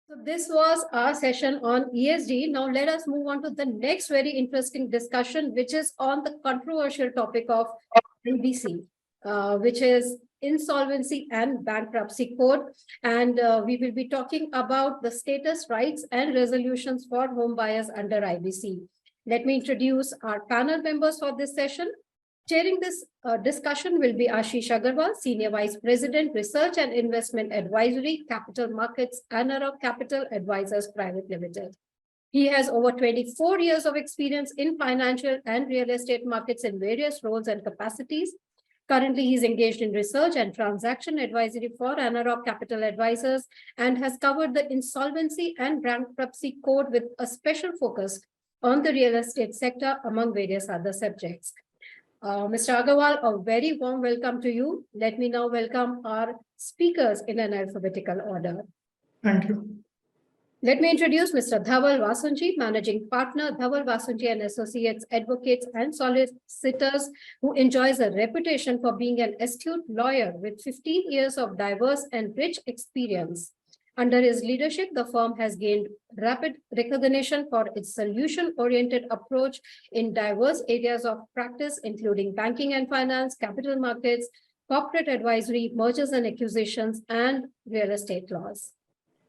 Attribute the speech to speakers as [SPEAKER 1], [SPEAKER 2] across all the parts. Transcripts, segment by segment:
[SPEAKER 1] So this was our session on ESG. Now let us move on to the next very interesting discussion, which is on the controversial topic of IBC, which is Insolvency and Bankruptcy Code. And we will be talking about the status, rights, and resolutions for home buyers under IBC. Let me introduce our panel members for this session. Chairing this discussion will be Aashiesh Agarwaal, Senior Vice President, Research and Investment Advisory, Capital Markets, ANAROCK Capital Advisors Private Limited. He has over 24 years of experience in financial and real estate markets in various roles and capacities. Currently, he is engaged in research and transaction advisory for ANAROCK Capital Advisors and has covered the insolvency and bankruptcy code with a special focus on the real estate sector, among various other subjects. Mr. Agarwal, a very warm welcome to you. Let me now welcome our speakers in an alphabetical order.
[SPEAKER 2] Thank you.
[SPEAKER 1] Let me introduce Mr. Dhaval Vussonji, Managing Partner, Dhaval Vussonji and Associates, Advocates and Solicitors, who enjoys a reputation for being an astute lawyer with 15 years of diverse and rich experience. Under his leadership, the firm has gained rapid recognition for its solution-oriented approach in diverse areas of practice, including banking and finance, capital markets, corporate advisory, mergers and acquisitions, and real estate laws.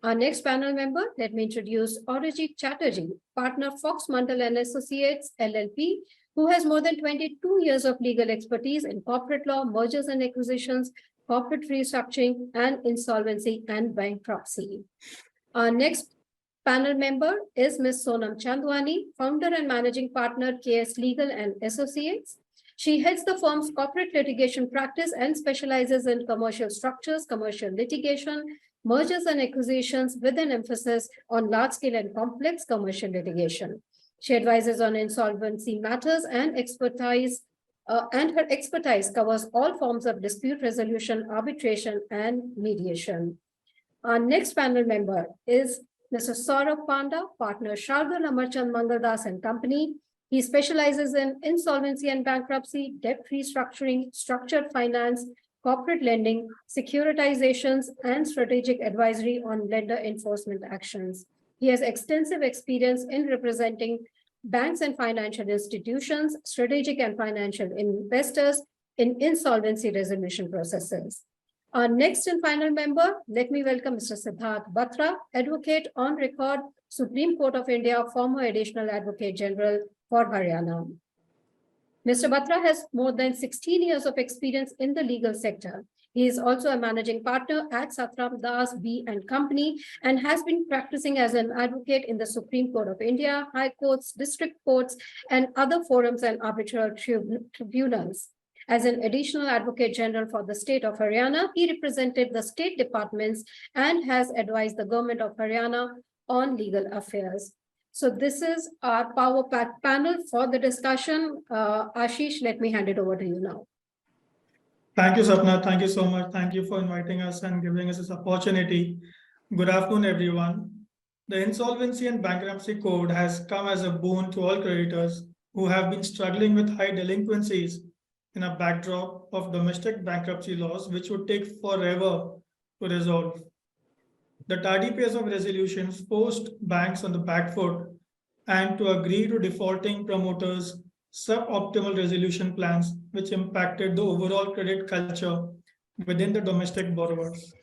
[SPEAKER 1] Our next panel member, let me introduce Orijit Chatterjee, partner Fox Mandal and Associates, LLP, who has more than 22 years of legal expertise in corporate law, mergers and acquisitions, corporate restructuring, and insolvency and bankruptcy. Our next panel member is Ms. Sonam Chandwani, founder and managing partner, KS Legal and Associates. She heads the firm's corporate litigation practice and specializes in commercial structures, commercial litigation, mergers and acquisitions, with an emphasis on large-scale and complex commercial litigation. She advises on insolvency matters and her expertise covers all forms of dispute resolution, arbitration, and mediation. Our next panel member is Mr. Saurav Panda, partner Shardul, Amarchand, Mangaldas and Company. He specializes in insolvency and bankruptcy, debt restructuring, structured finance, corporate lending, securitizations, and strategic advisory on lender enforcement actions. He has extensive experience in representing banks and financial institutions, strategic and financial investors in insolvency resolution processes. Our next and final member, let me welcome Mr. Siddharth Batra, advocate on record, Supreme Court of India, former Additional Advocate General for Haryana. Mr. Batra has more than 16 years of experience in the legal sector. He is also a managing partner at Saurav Das B and Company and has been practicing as an advocate in the Supreme Court of India, high courts, district courts, and other forums and arbitral tribunals. As an additional advocate general for the state of Haryana, he represented the state departments and has advised the government of Haryana on legal affairs. So this is our power pack panel for the discussion. Aashiesh, let me hand it over to you now.
[SPEAKER 2] Thank you, Sapna. Thank you so much. Thank you for inviting us and giving us this opportunity. Good afternoon, everyone. The Insolvency and Bankruptcy Code has come as a boon to all creditors who have been struggling with high delinquencies in a backdrop of domestic bankruptcy laws, which would take forever to resolve. The tardy pace of resolutions forced banks on the back foot and to agree to defaulting promoters suboptimal resolution plans, which impacted the overall credit culture within the domestic borrowers.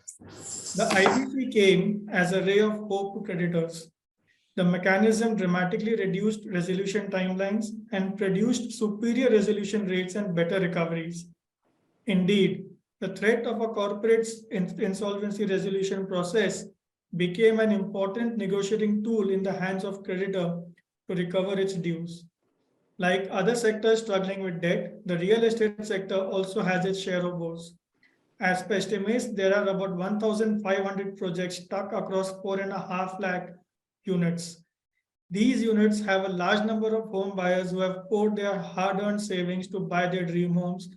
[SPEAKER 2] The IBC came as a ray of hope to creditors. The mechanism dramatically reduced resolution timelines and produced superior resolution rates and better recoveries. Indeed, the threat of a corporate's insolvency resolution process became an important negotiating tool in the hands of creditor to recover its dues. Like other sectors struggling with debt, the real estate sector also has its share of woes. As per estimates, there are about 1,500 projects stuck across 4.5 lakh units. These units have a large number of home buyers who have poured their hard-earned savings to buy their dream homes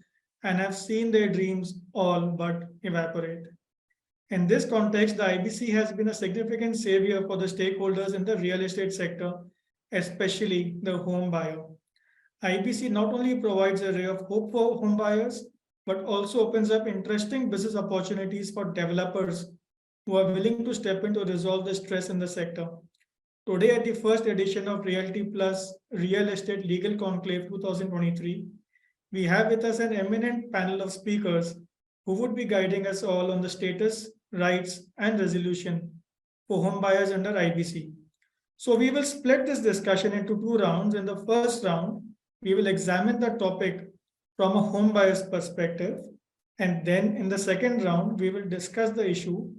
[SPEAKER 2] and have seen their dreams all but evaporate. In this context, the IBC has been a significant savior for the stakeholders in the real estate sector, especially the home buyer. IBC not only provides a ray of hope for home buyers, but also opens up interesting business opportunities for developers who are willing to step in to resolve the stress in the sector. Today, at the first edition of Realty Plus Real Estate Legal Conclave 2023, we have with us an eminent panel of speakers who would be guiding us all on the status, rights, and resolution for home buyers under IBC. So we will split this discussion into two rounds. In the first round, we will examine the topic from a home buyer's perspective. And then in the second round, we will discuss the issue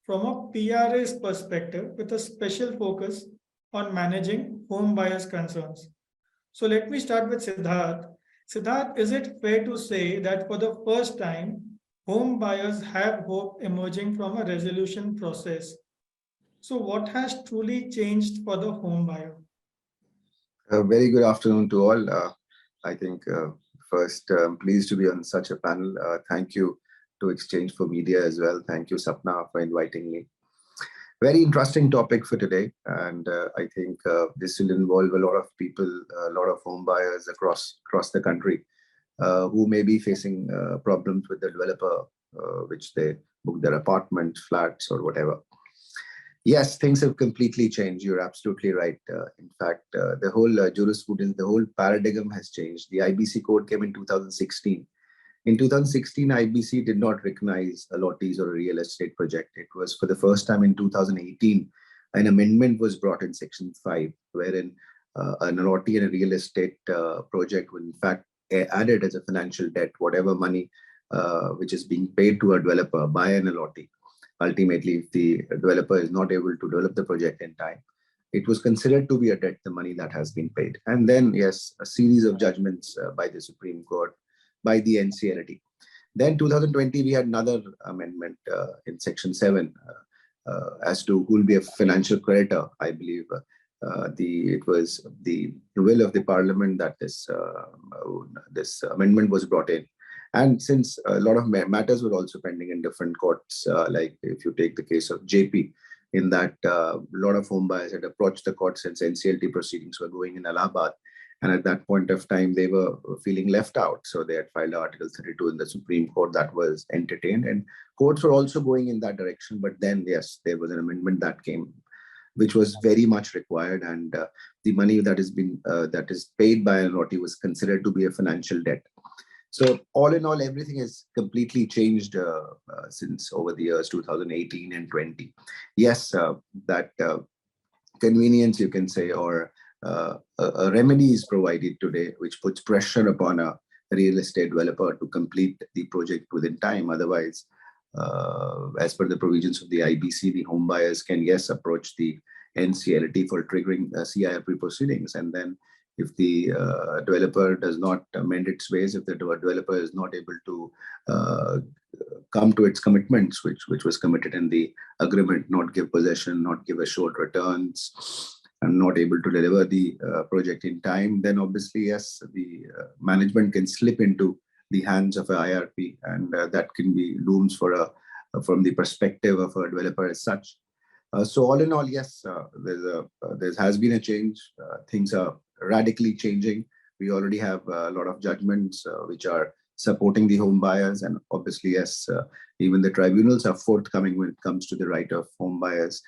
[SPEAKER 2] from a PRA's perspective with a special focus on managing home buyers' concerns. So let me start with Siddharth. Siddharth, is it fair to say that for the first time, home buyers have hope emerging from a resolution process? So what has truly changed for the home buyer?
[SPEAKER 3] A very good afternoon to all. I think first, I'm pleased to be on such a panel. Thank you to Exchange for Media as well. Thank you, Sapna, for inviting me. Very interesting topic for today. And I think this will involve a lot of people, a lot of home buyers across the country who may be facing problems with the developer, which they book their apartment, flats, or whatever. Yes, things have completely changed. You're absolutely right. In fact, the whole jurisprudence, the whole paradigm has changed. The IBC code came in 2016. In 2016, IBC did not recognize allottees or a real estate project. It was for the first time in 2018, an amendment was brought in Section 5, wherein an allottee and a real estate project were in fact added as a financial debt, whatever money which is being paid to a developer by an allottee. Ultimately, if the developer is not able to develop the project in time, it was considered to be a debt, the money that has been paid. And then, yes, a series of judgments by the Supreme Court, by the NCLT. Then 2020, we had another amendment in Section 7 as to who will be a financial creditor. I believe it was the will of the Parliament that this amendment was brought in. And since a lot of matters were also pending in different courts, like if you take the case of JP, in that a lot of home buyers had approached the court since NCLT proceedings were going in Allahabad. And at that point of time, they were feeling left out. So they had filed Article 32 in the Supreme Court that was entertained. And courts were also going in that direction. But then, yes, there was an amendment that came, which was very much required. And the money that is paid by an allottee was considered to be a financial debt. So all in all, everything has completely changed since over the years 2018 and 20. Yes, that convenience, you can say, or a remedy is provided today, which puts pressure upon a real estate developer to complete the project within time. Otherwise, as per the provisions of the IBC, the home buyers can, yes, approach the NCLT for triggering CIRP proceedings. And then if the developer does not amend its ways, if the developer is not able to come to its commitments, which was committed in the agreement, not give possession, not give assured returns, and not able to deliver the project in time, then obviously, yes, the management can slip into the hands of a IRP, and that can be looms for from the perspective of a developer as such. So all in all, yes, there has been a change. Things are radically changing. We already have a lot of judgments which are supporting the home buyers, and obviously, yes, even the tribunals are forthcoming when it comes to the right of home buyers,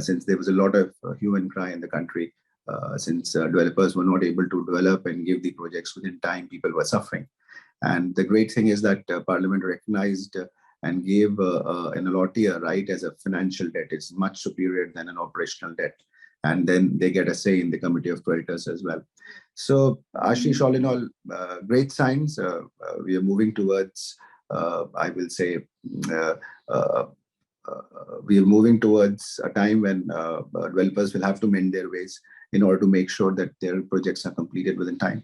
[SPEAKER 3] since there was a lot of hue and cry in the country, since developers were not able to develop and give the projects within time, people were suffering. And the great thing is that Parliament recognized and gave an allottee a right as a financial debt. It's much superior than an operational debt. And then they get a say in the committee of creditors as well. So Aashiesh, all in all, great signs. We are moving towards, I will say, we are moving towards a time when developers will have to mend their ways in order to make sure that their projects are completed within time.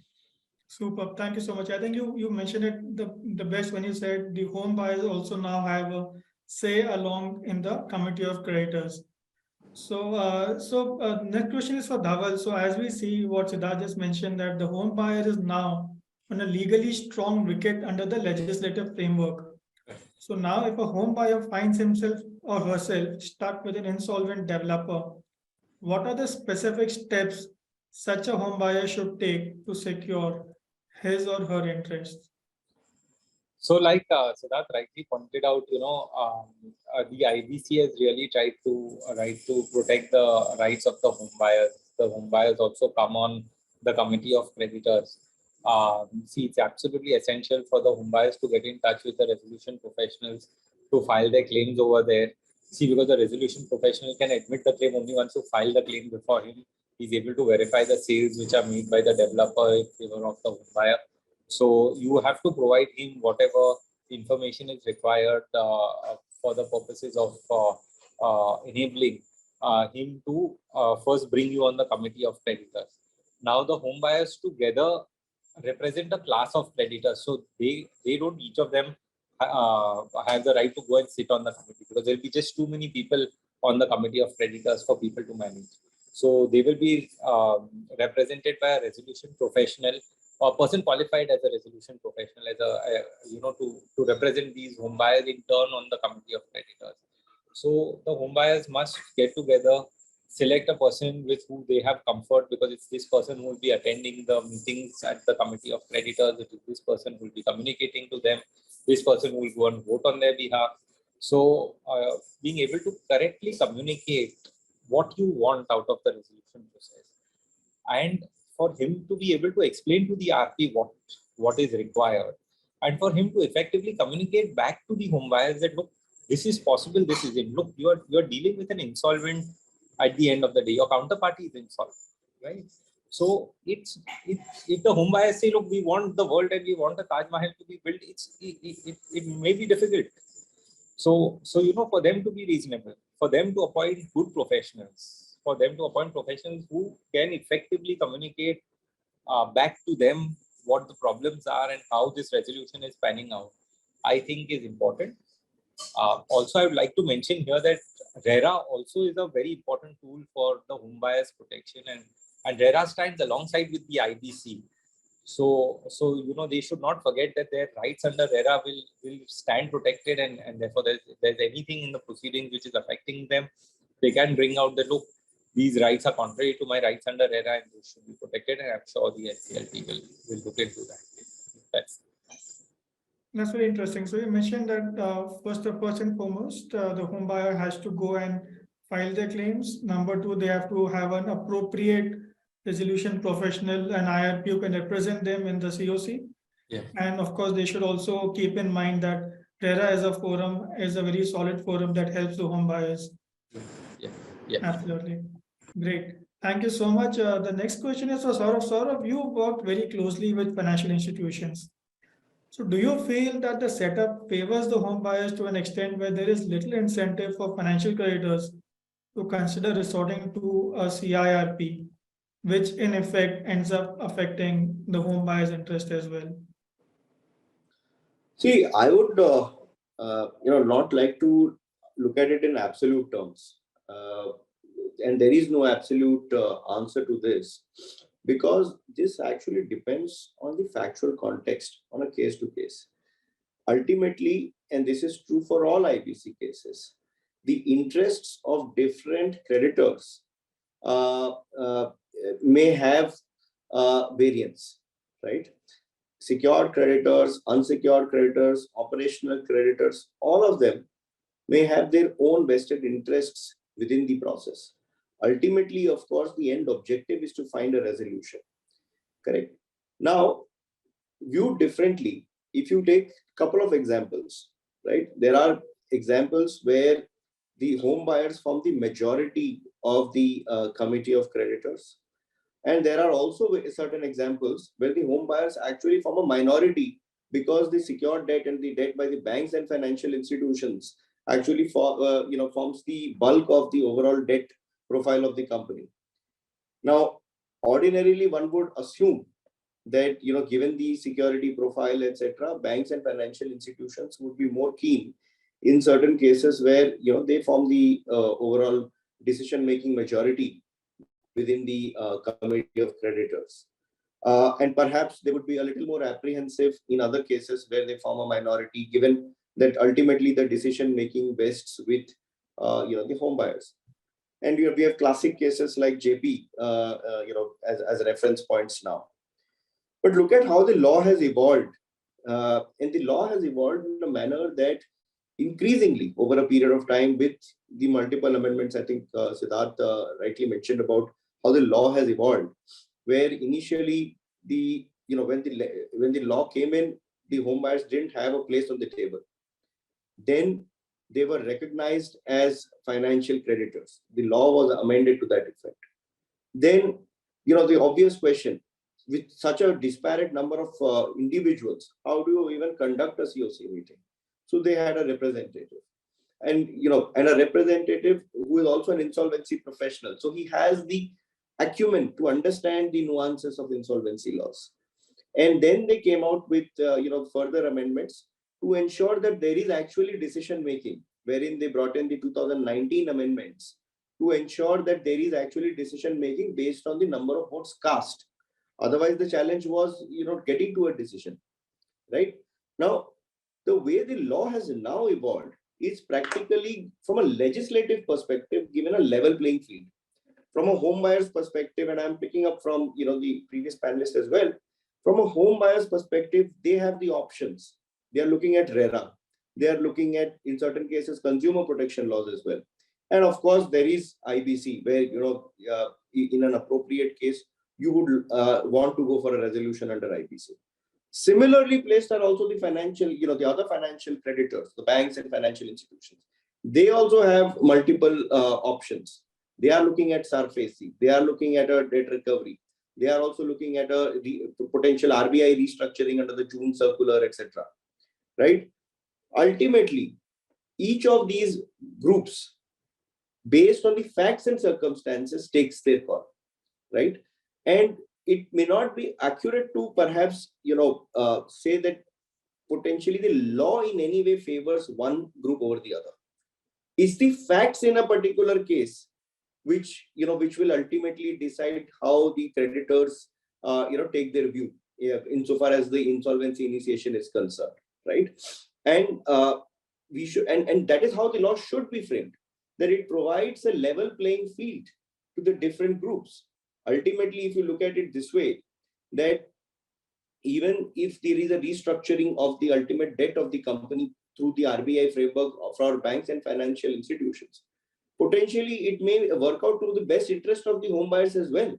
[SPEAKER 2] Super. Thank you so much. I think you mentioned it the best when you said the home buyers also now have a say along in the committee of creditors. So, next question is for Dhaval. So, as we see what Siddharth just mentioned, that the home buyer is now on a legally strong wicket under the legislative framework. So now, if a home buyer finds himself or herself stuck with an insolvent developer, what are the specific steps such a home buyer should take to secure his or her interests?
[SPEAKER 4] So like Siddharth rightly pointed out, the IBC has really tried to protect the rights of the home buyers. The home buyers also come on the committee of creditors. See, it's absolutely essential for the home buyers to get in touch with the resolution professionals to file their claims over there. See, because the resolution professional can admit the claim only once you file the claim before him. He's able to verify the sales which are made by the developer in favor of the home buyer. So you have to provide him whatever information is required for the purposes of enabling him to first bring you on the committee of creditors. Now the home buyers together represent a class of creditors, so they don't each of them have the right to go and sit on the committee, because there will be just too many people on the committee of creditors for people to manage. So they will be represented by a resolution professional or person qualified as a resolution professional, as to represent these home buyers in turn on the committee of creditors. So the home buyers must get together, select a person with who they have comfort, because it's this person who will be attending the meetings at the committee of creditors. It is this person who will be communicating to them. This person will go and vote on their behalf. So being able to correctly communicate what you want out of the resolution process, and for him to be able to explain to the RP what is required, and for him to effectively communicate back to the home buyers that, look, this is possible, this is it. Look, you're dealing with an insolvent at the end of the day. Your counterparty is insolvent, right? So if the home buyers say, look, we want the world and we want the Taj Mahal to be built, it may be difficult. So for them to be reasonable, for them to appoint good professionals, for them to appoint professionals who can effectively communicate back to them what the problems are and how this resolution is panning out, I think is important. Also, I would like to mention here that RERA also is a very important tool for the home buyers protection, and RERA stands alongside with the IBC. So they should not forget that their rights under RERA will stand protected, and therefore there's anything in the proceedings which is affecting them, they can bring out that, look, these rights are contrary to my rights under RERA and they should be protected, and I'm sure the SCLT will look into that.
[SPEAKER 2] That's very interesting. So you mentioned that first and foremost, the home buyer has to go and file their claims. Number two, they have to have an appropriate resolution professional and IRP who can represent them in the COC.
[SPEAKER 4] Yeah.
[SPEAKER 2] And of course, they should also keep in mind that RERA as a forum is a very solid forum that helps the home buyers.
[SPEAKER 4] Yeah.
[SPEAKER 2] Absolutely. Great. Thank you so much. The next question is for Saurav. Saurav, you worked very closely with financial institutions. So do you feel that the setup favors the home buyers to an extent where there is little incentive for financial creditors to consider resorting to a CIRP, which in effect ends up affecting the home buyer's interest as well?
[SPEAKER 5] See, I would not like to look at it in absolute terms, and there is no absolute answer to this, because this actually depends on the factual context on a case to case. Ultimately, and this is true for all IBC cases, the interests of different creditors may have variance, right? Secured creditors, unsecured creditors, operational creditors, all of them may have their own vested interests within the process. Ultimately, of course, the end objective is to find a resolution. Correct. Now, viewed differently, if you take a couple of examples, right? There are examples where the home buyers form the majority of the committee of creditors. And there are also certain examples where the home buyers actually form a minority, because the secured debt and the debt by the banks and financial institutions actually forms the bulk of the overall debt profile of the company. Now, ordinarily, one would assume that, given the security profile, etc., banks and financial institutions would be more keen in certain cases where, they form the overall decision-making majority within the committee of creditors. And perhaps they would be a little more apprehensive in other cases where they form a minority, given that ultimately the decision-making vests with, the home buyers. And we have classic cases like JP, as reference points now. But look at how the law has evolved And the law has evolved in a manner that increasingly over a period of time with the multiple amendments, I think Siddharth rightly mentioned about how the law has evolved, where initially when the law came in, the home buyers didn't have a place on the table. Then they were recognized as financial creditors. The law was amended to that effect. Then, the obvious question, with such a disparate number of individuals, how do you even conduct a COC meeting? So they had a representative, and a representative who is also an insolvency professional. So he has the acumen to understand the nuances of insolvency laws. And then they came out with further amendments to ensure that there is actually decision making, wherein they brought in the 2019 amendments to ensure that there is actually decision making based on the number of votes cast. Otherwise, the challenge was getting to a decision, right? Now, the way the law has now evolved is practically, from a legislative perspective, given a level playing field. From a home buyer's perspective, and I'm picking up from the previous panelists as well, from a home buyer's perspective, they have the options. They are looking at RERA. They are looking at, in certain cases, consumer protection laws as well. And of course, there is IBC, where in an appropriate case, you would want to go for a resolution under IBC. Similarly placed are also the financial, the other financial creditors, the banks and financial institutions. They also have multiple options. They are looking at SARFACI. They are looking at a debt recovery. They are also looking at a potential RBI restructuring under the June circular, etc. Right? Ultimately, each of these groups, based on the facts and circumstances, takes their call, right? And it may not be accurate to perhaps, say that potentially the law in any way favors one group over the other. It's the facts in a particular case which will ultimately decide how the creditors, take their view, insofar as the insolvency initiation is concerned, right? And we should, and that is how the law should be framed, that it provides a level playing field to the different groups. Ultimately, if you look at it this way, that even if there is a restructuring of the ultimate debt of the company through the RBI framework for banks and financial institutions, potentially it may work out to the best interest of the home buyers as well,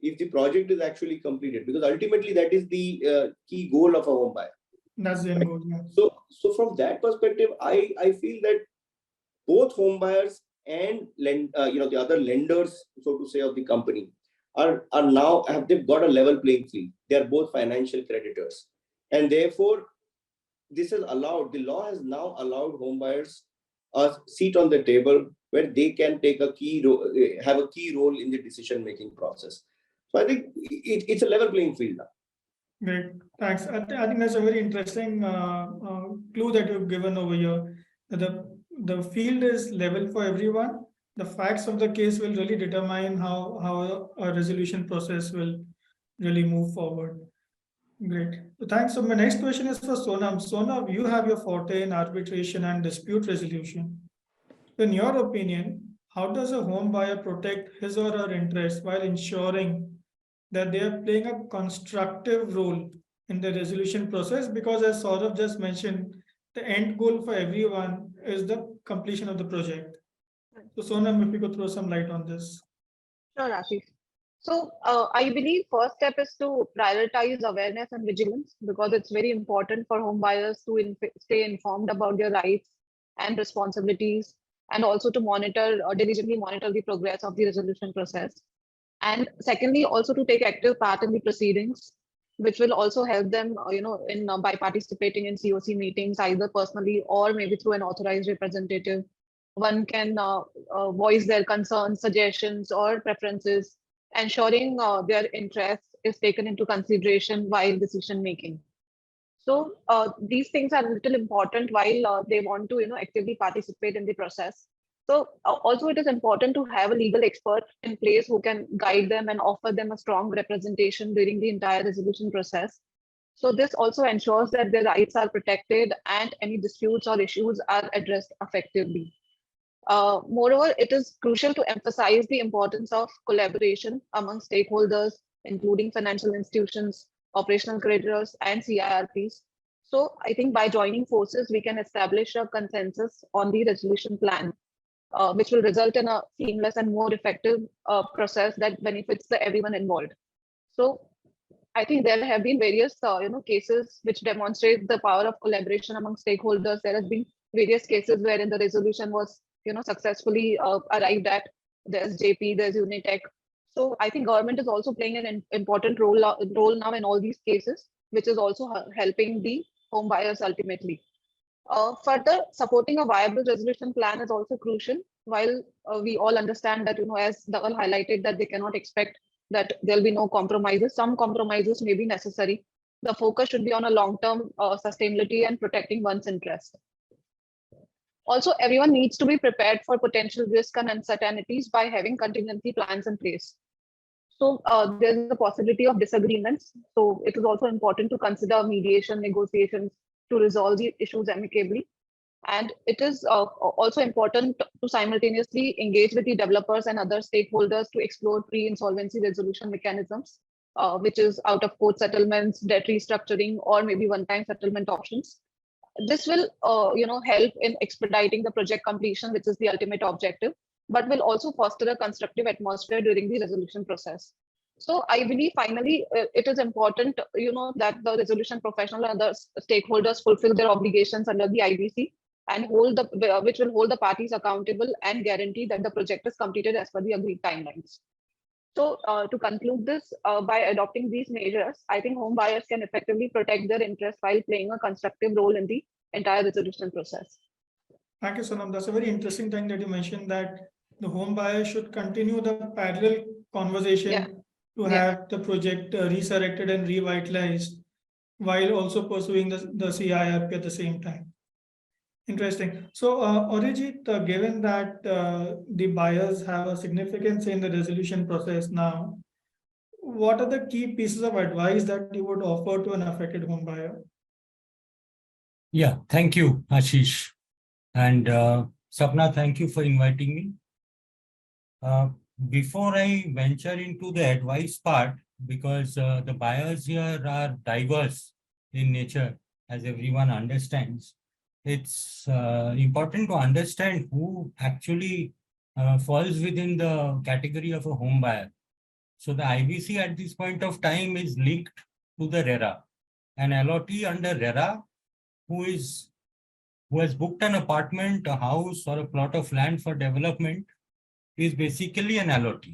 [SPEAKER 5] if the project is actually completed, because ultimately that is the key goal of a home buyer.
[SPEAKER 2] That's the end goal, yeah.
[SPEAKER 5] So from that perspective, I feel that both home buyers and the other lenders, so to say, of the company are now they've got a level playing field. They are both financial creditors, and therefore this has allowed, the law has now allowed home buyers a seat on the table where they can take a key role, have a key role in the decision making process. So I think it's a level playing field now.
[SPEAKER 2] Great, thanks. I think that's a very interesting clue that you've given over here. The field is level for everyone. The facts of the case will really determine how a resolution process will really move forward. Great. So thanks. So my next question is for Sonam. Sonam, you have your forte in arbitration and dispute resolution. In your opinion, how does a home buyer protect his or her interests while ensuring that they are playing a constructive role in the resolution process? Because as Saurav just mentioned, the end goal for everyone is the completion of the project. So Sonam, if you could throw some light on this.
[SPEAKER 6] Sure, Aashiesh. So I believe first step is to prioritize awareness and vigilance, because it's very important for home buyers to stay informed about their rights and responsibilities, and also to diligently monitor the progress of the resolution process. And secondly, also to take active part in the proceedings, which will also help them, by participating in COC meetings, either personally or maybe through an authorized representative. One can voice their concerns, suggestions, or preferences, ensuring their interest is taken into consideration while decision making. So these things are a little important while they want to actively participate in the process. So also it is important to have a legal expert in place who can guide them and offer them a strong representation during the entire resolution process. So this also ensures that their rights are protected and any disputes or issues are addressed effectively. Moreover, it is crucial to emphasize the importance of collaboration among stakeholders, including financial institutions, operational creditors, and CIRPs. So I think by joining forces, we can establish a consensus on the resolution plan, which will result in a seamless and more effective process that benefits everyone involved. So I think there have been various cases which demonstrate the power of collaboration among stakeholders. There has been various cases wherein the resolution was successfully arrived at. There's JP, there's Unitech. So I think government is also playing an important role now in all these cases, which is also helping the home buyers ultimately. Further, supporting a viable resolution plan is also crucial. While we all understand that, as Dhaval highlighted, that they cannot expect that there'll be no compromises. Some compromises may be necessary. The focus should be on a long-term sustainability and protecting one's interest. Also, everyone needs to be prepared for potential risk and uncertainties by having contingency plans in place. So there's a possibility of disagreements. So it is also important to consider mediation, negotiations to resolve the issues amicably. And it is also important to simultaneously engage with the developers and other stakeholders to explore pre-insolvency resolution mechanisms, which is out-of-court settlements, debt restructuring, or maybe one-time settlement options. This will, help in expediting the project completion, which is the ultimate objective, but will also foster a constructive atmosphere during the resolution process. So I believe finally it is important, that the resolution professional and other stakeholders fulfill their obligations under the IBC and which will hold the parties accountable and guarantee that the project is completed as per the agreed timelines. So to conclude this, by adopting these measures, I think home buyers can effectively protect their interests while playing a constructive role in the entire resolution process.
[SPEAKER 2] Thank you, Sonam. That's a very interesting thing that you mentioned, that the home buyer should continue the parallel conversation to have the project resurrected and revitalized while also pursuing the CIRP at the same time. Interesting. So, Orijit, given that the buyers have a significance in the resolution process now, what are the key pieces of advice that you would offer to an affected home buyer?
[SPEAKER 7] Yeah, thank you, Aashiesh. And Sapna, thank you for inviting me. Before I venture into the advice part, because the buyers here are diverse in nature, as everyone understands, it's important to understand who actually falls within the category of a home buyer. So the IBC at this point of time is linked to the RERA. An LOT under RERA who has booked an apartment, a house, or a plot of land for development is basically an LOT.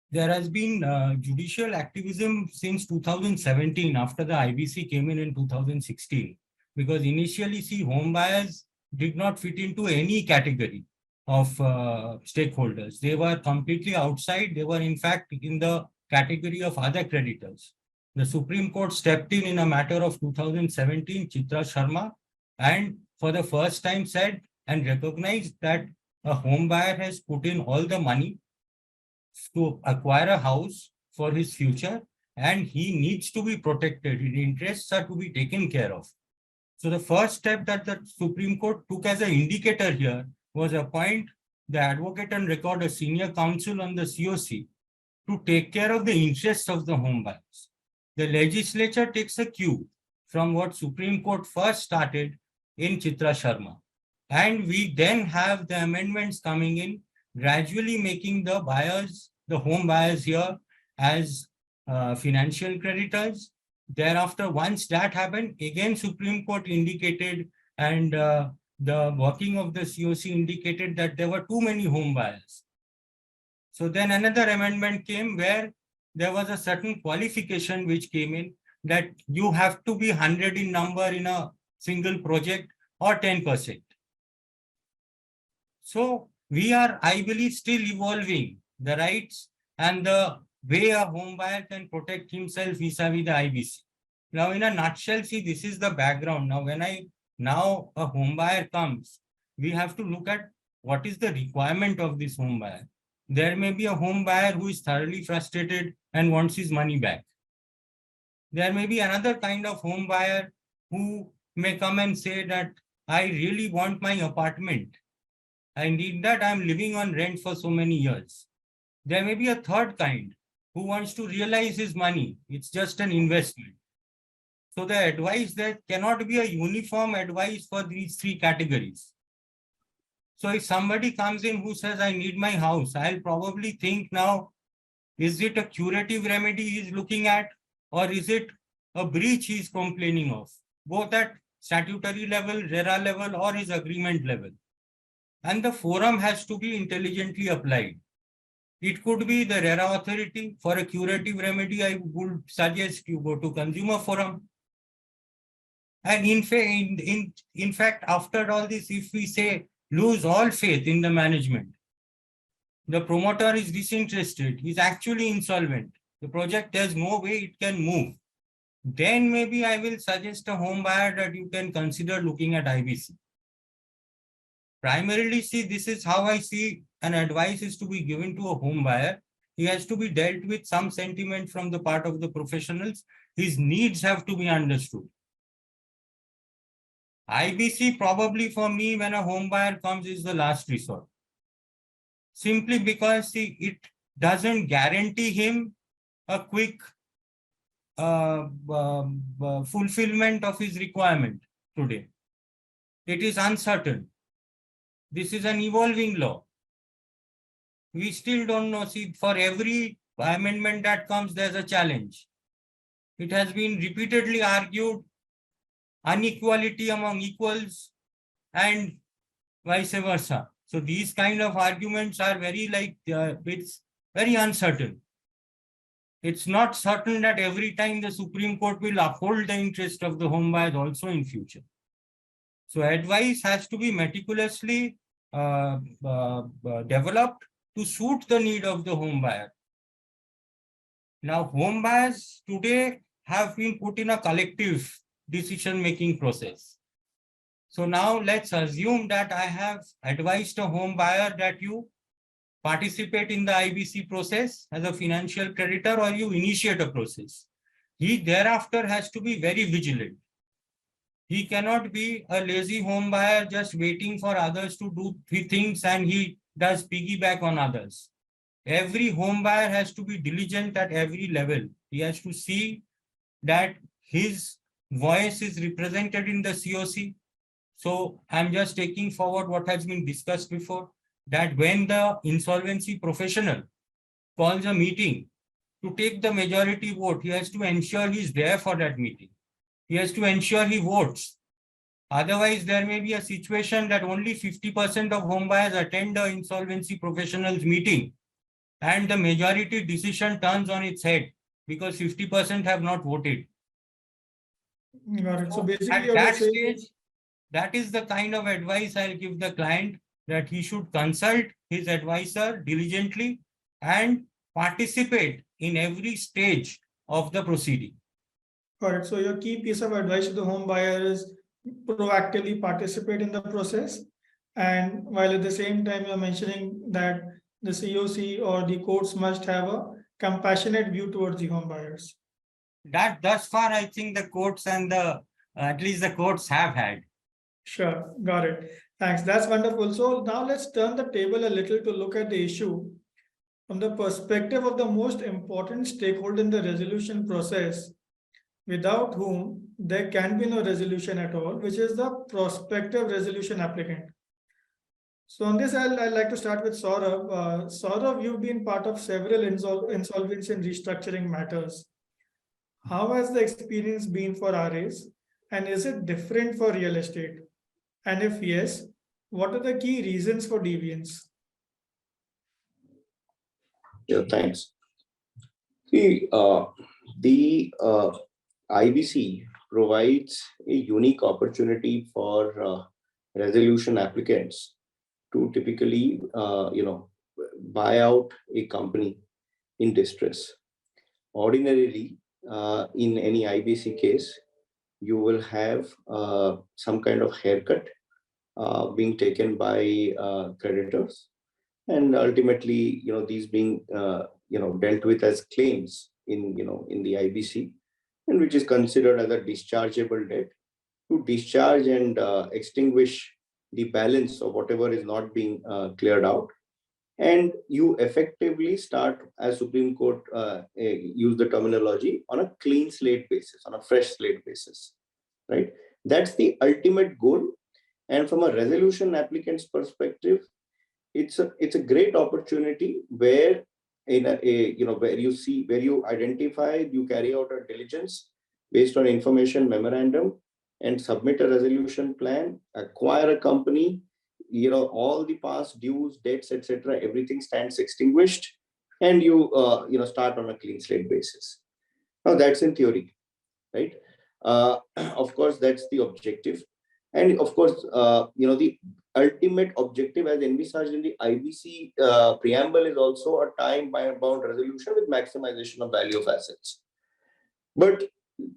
[SPEAKER 7] There has been judicial activism since 2017 after the IBC came in 2016, because initially, home buyers did not fit into any category of stakeholders. They were completely outside. They were in fact in the category of other creditors. The Supreme Court stepped in a matter of 2017, Chitra Sharma, and for the first time said and recognized that a home buyer has put in all the money to acquire a house for his future, and he needs to be protected. His interests are to be taken care of. So the first step that the Supreme Court took as an indicator here was appoint the advocate and record a senior counsel on the COC to take care of the interests of the home buyers. The legislature takes a cue from what Supreme Court first started in Chitra Sharma. And we then have the amendments coming in, gradually making the buyers, the home buyers here as financial creditors. Thereafter, once that happened, again, Supreme Court indicated and the working of the COC indicated that there were too many home buyers. So then another amendment came where there was a certain qualification which came in that you have to be 100 in number in a single project or 10%. So we are, I believe, still evolving the rights and the way a home buyer can protect himself vis-a-vis the IBC. Now, in a nutshell, see, this is the background. Now, when a home buyer comes, we have to look at what is the requirement of this home buyer. There may be a home buyer who is thoroughly frustrated and wants his money back. There may be another kind of home buyer who may come and say that I really want my apartment. I need that. I'm living on rent for so many years. There may be a third kind who wants to realize his money. It's just an investment. So the advice, there cannot be a uniform advice for these three categories. So if somebody comes in who says, I need my house, I'll probably think now, is it a curative remedy he's looking at, or is it a breach he's complaining of, both at statutory level, RERA level, or his agreement level? And the forum has to be intelligently applied. It could be the RERA authority. For a curative remedy, I would suggest you go to consumer forum. And in fact, after all this, if we say lose all faith in the management, the promoter is disinterested, he's actually insolvent, the project has no way it can move, then maybe I will suggest a home buyer that you can consider looking at IBC. Primarily, see, this is how I see an advice is to be given to a home buyer. He has to be dealt with some sentiment from the part of the professionals. His needs have to be understood. IBC probably for me, when a home buyer comes, is the last resort. Simply because, see, it doesn't guarantee him a quick fulfillment of his requirement today. It is uncertain. This is an evolving law. We still don't know. See, for every amendment that comes, there's a challenge. It has been repeatedly argued, inequality among equals and vice versa. So these kind of arguments are very it's very uncertain. It's not certain that every time the Supreme Court will uphold the interest of the home buyers also in future. So advice has to be meticulously developed to suit the need of the home buyer. Now, home buyers today have been put in a collective decision-making process. So now let's assume that I have advised a home buyer that you participate in the IBC process as a financial creditor, or you initiate a process. He thereafter has to be very vigilant. He cannot be a lazy home buyer just waiting for others to do things and he does piggyback on others. Every home buyer has to be diligent at every level. He has to see that his voice is represented in the COC. So I'm just taking forward what has been discussed before, that when the insolvency professional calls a meeting to take the majority vote, he has to ensure he's there for that meeting. He has to ensure he votes. Otherwise, there may be a situation that only 50% of home buyers attend the insolvency professional's meeting and the majority decision turns on its head because 50% have not voted.
[SPEAKER 2] Got it. So basically,
[SPEAKER 7] at
[SPEAKER 2] you're
[SPEAKER 7] that
[SPEAKER 2] saying
[SPEAKER 7] stage, that is the kind of advice I'll give the client, that he should consult his advisor diligently and participate in every stage of the proceeding.
[SPEAKER 2] got it. So your key piece of advice to the home buyer is proactively participate in the process. And while at the same time, you're mentioning that the COC or the courts must have a compassionate view towards the home buyers.
[SPEAKER 7] That thus far, I think the courts and at least the courts have had.
[SPEAKER 2] Sure, got it. Thanks. That's wonderful. So now let's turn the table a little to look at the issue from the perspective of the most important stakeholder in the resolution process, without whom there can be no resolution at all, which is the prospective resolution applicant. So on this, I'd like to start with Saurav. Saurav, you've been part of several insolvency and restructuring matters. How has the experience been for RAs, and is it different for real estate? And if yes, what are the key reasons for deviance?
[SPEAKER 5] Yeah, thanks. See, the IBC provides a unique opportunity for resolution applicants to typically, buy out a company in distress. Ordinarily, in any IBC case, you will have some kind of haircut being taken by creditors, and ultimately, these being dealt with as claims in the IBC, and which is considered as a dischargeable debt to discharge and extinguish the balance of whatever is not being cleared out. and you effectively start, as Supreme Court use the terminology, on a clean slate basis, on a fresh slate basis, right? That's the ultimate goal. And from a resolution applicant's perspective, it's a great opportunity where where you identify, you carry out a diligence based on information memorandum and submit a resolution plan, acquire a company, all the past dues, debts, etc., everything stands extinguished, and you start on a clean slate basis. Now that's in theory, right? Of course, that's the objective. And of course, the ultimate objective as envisaged in the IBC preamble is also a time-bound resolution with maximization of value of assets. But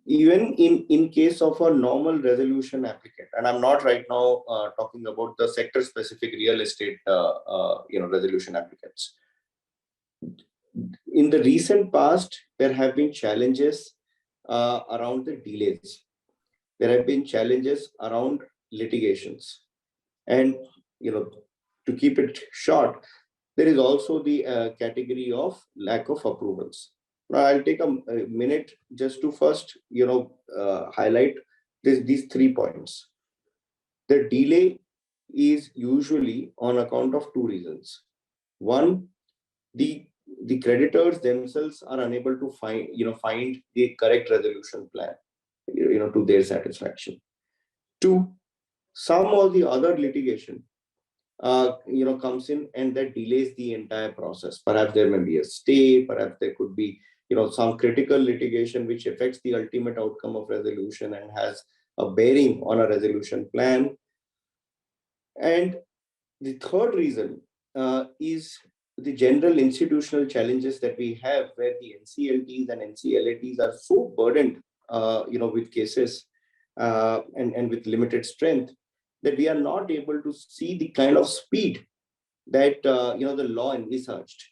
[SPEAKER 5] even in case of a normal resolution applicant, and I'm not right now talking about the sector-specific real estate resolution applicants. In the recent past, there have been challenges around the delays. There have been challenges around litigations. And, to keep it short, there is also the category of lack of approvals. Now, I'll take a minute just to first, highlight these 3 points. The delay is usually on account of 2 reasons. One, the creditors themselves are unable to find the correct resolution plan, to their satisfaction. 2, some or the other litigation comes in, and that delays the entire process. Perhaps there may be a stay, perhaps there could be some critical litigation which affects the ultimate outcome of resolution and has a bearing on a resolution plan. And the third reason is the general institutional challenges that we have, where the NCLTs and NCLATs are so burdened with cases and with limited strength, that we are not able to see the kind of speed that the law envisaged.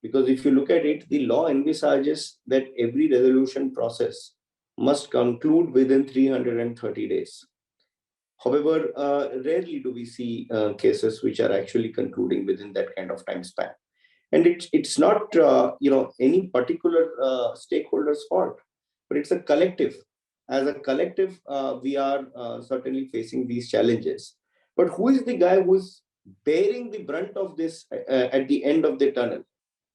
[SPEAKER 5] Because if you look at it, the law envisages that every resolution process must conclude within 330 days. However, rarely do we see cases which are actually concluding within that kind of time span. And it's not any particular stakeholder's fault, but it's a collective. As a collective, we are certainly facing these challenges. But who is the guy who is bearing the brunt of this at the end of the tunnel?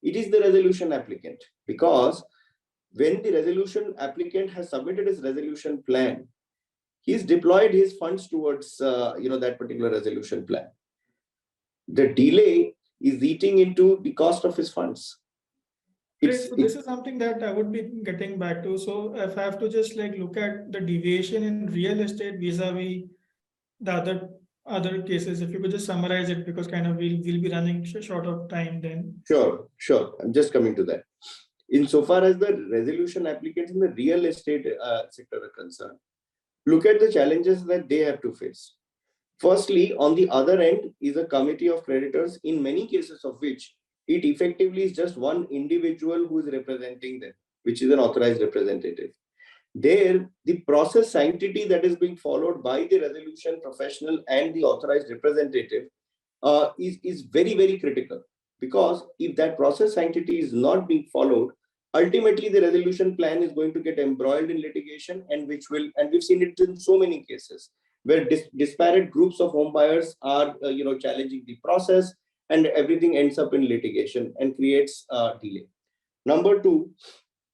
[SPEAKER 5] It is the resolution applicant, because when the resolution applicant has submitted his resolution plan, he's deployed his funds towards that particular resolution plan. The delay is eating into the cost of his funds.
[SPEAKER 2] So this is something that I would be getting back to. So if I have to just look at the deviation in real estate vis-a-vis the other cases, if you could just summarize it, because kind of we'll be running short of time then. Sure. I'm just coming to that. Insofar as the resolution applicants in the real estate sector are concerned, look at the challenges that they have to face. Firstly, on the other end is a committee of creditors, in many cases of which it effectively is just one individual who is representing them, which is an authorized representative. There, the process sanctity that is being followed by the resolution professional and the authorized representative is very, very critical. Because if that process sanctity is not being followed, ultimately the resolution plan is going to get embroiled in litigation, and we've seen it in so many cases where disparate groups of home buyers are challenging the process, and everything ends up in litigation and creates delay. Number 2,